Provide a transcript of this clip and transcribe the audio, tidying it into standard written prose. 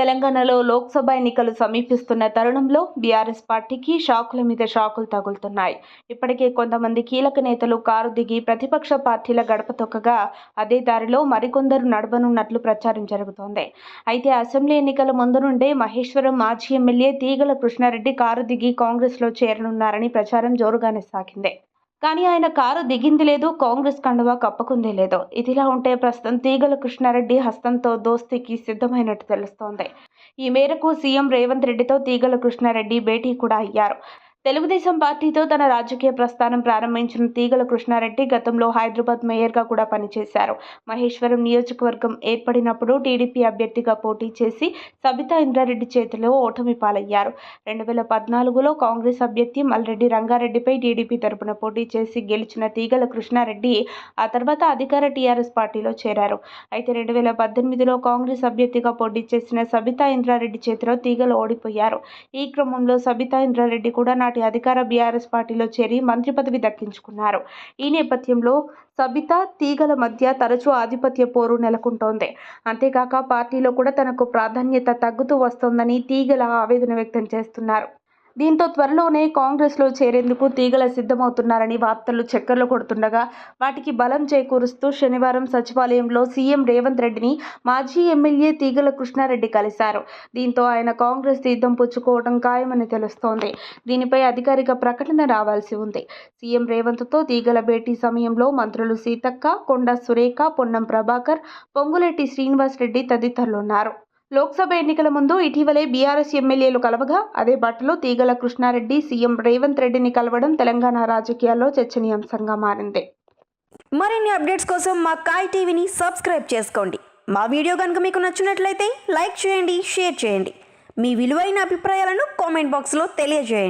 తెలంగాణలో లోక్సభ ఎన్నికలు సమీపిస్తున్న తరుణంలో బీఆర్ఎస్ పార్టీకి షాకుల మీద షాకులు తగులుతున్నాయి. ఇప్పటికే కొంతమంది కీలక నేతలు కారు దిగి ప్రతిపక్ష పార్టీల గడప తొక్కగా అదే దారిలో మరికొందరు నడవనున్నట్లు ప్రచారం జరుగుతోంది. అయితే అసెంబ్లీ ఎన్నికల ముందు నుండే మహేశ్వరం మాజీ ఎమ్మెల్యే తీగల కృష్ణారెడ్డి కారు దిగి కాంగ్రెస్లో చేరనున్నారని ప్రచారం జోరుగానే సాగింది. కానీ ఆయన కారు దిగింది లేదు, కాంగ్రెస్ కండువా కప్పుకుందే లేదు. ఇదిలా ఉంటే ప్రస్తుతం తీగల కృష్ణారెడ్డి హస్తంతో దోస్తీకి సిద్ధమైనట్టు తెలుస్తోంది. ఈ మేరకు సీఎం రేవంత్ రెడ్డితో తీగల కృష్ణారెడ్డి భేటీ కూడా అయ్యారు. తెలుగుదేశం పార్టీతో తన రాజకీయ ప్రస్థానం ప్రారంభించిన తీగల కృష్ణారెడ్డి గతంలో హైదరాబాద్ మేయర్గా కూడా పనిచేశారు. మహేశ్వరం నియోజకవర్గం ఏర్పడినప్పుడు టీడీపీ అభ్యర్థిగా పోటీ చేసి సబితా ఇంద్రారెడ్డి చేతిలో ఓటమి పాలయ్యారు. 2014లో కాంగ్రెస్ అభ్యర్థి మల్రెడ్డి రంగారెడ్డిపై టీడీపీ తరపున పోటీ చేసి గెలిచిన తీగల కృష్ణారెడ్డి ఆ తర్వాత అధికార టీఆర్ఎస్ పార్టీలో చేరారు. అయితే 2018లో కాంగ్రెస్ అభ్యర్థిగా పోటీ చేసిన సబితా ఇంద్రారెడ్డి చేతిలో తీగలు ఓడిపోయారు. ఈ క్రమంలో సబితా ఇంద్రారెడ్డి కూడా నాటి అధికార బీఆర్ఎస్ పార్టీలో చేరి మంత్రి పదవి దక్కించుకున్నారు. ఈ నేపథ్యంలో సబితా, తీగల మధ్య తరచూ ఆధిపత్య పోరు నెలకొంటోంది. అంతేకాక పార్టీలో కూడా తనకు ప్రాధాన్యత తగ్గుతూ వస్తోందని తీగల ఆవేదన వ్యక్తం చేస్తున్నారు. దీంతో త్వరలోనే కాంగ్రెస్లో చేరేందుకు తీగల సిద్ధమవుతున్నారని వార్తలు చక్కర్లు కొడుతుండగా, వాటికి బలం చేకూరుస్తూ శనివారం సచివాలయంలో సీఎం రేవంత్ రెడ్డిని మాజీ ఎమ్మెల్యే తీగల కృష్ణారెడ్డి కలిశారు. దీంతో ఆయన కాంగ్రెస్ తీర్థం పుచ్చుకోవడం ఖాయమని తెలుస్తోంది. దీనిపై అధికారిక ప్రకటన రావాల్సి ఉంది. సీఎం రేవంత్తో తీగల భేటీ సమయంలో మంత్రులు సీతక్క, కొండా సురేఖ, పొన్నం ప్రభాకర్, పొంగులేటి శ్రీనివాసరెడ్డి తదితరులున్నారు. లోక్సభ ఎన్నికల ముందు ఇటీవలే బీఆర్ఎస్ ఎమ్మెల్యేలు కలవగా అదే బాటలో తీగల కృష్ణారెడ్డి సీఎం రేవంత్ రెడ్డిని కలవడం తెలంగాణ రాజకీయాల్లో చర్చనీయాంశంగా మారింది. మరిన్ని అప్డేట్స్ కోసం మా కాయ్ టీవీని సబ్స్క్రైబ్ చేసుకోండి. మా వీడియో కనుక మీకు నచ్చినట్లయితే లైక్ చేయండి, షేర్ చేయండి. మీ విలువైన అభిప్రాయాలను కామెంట్ బాక్స్లో తెలియజేయండి.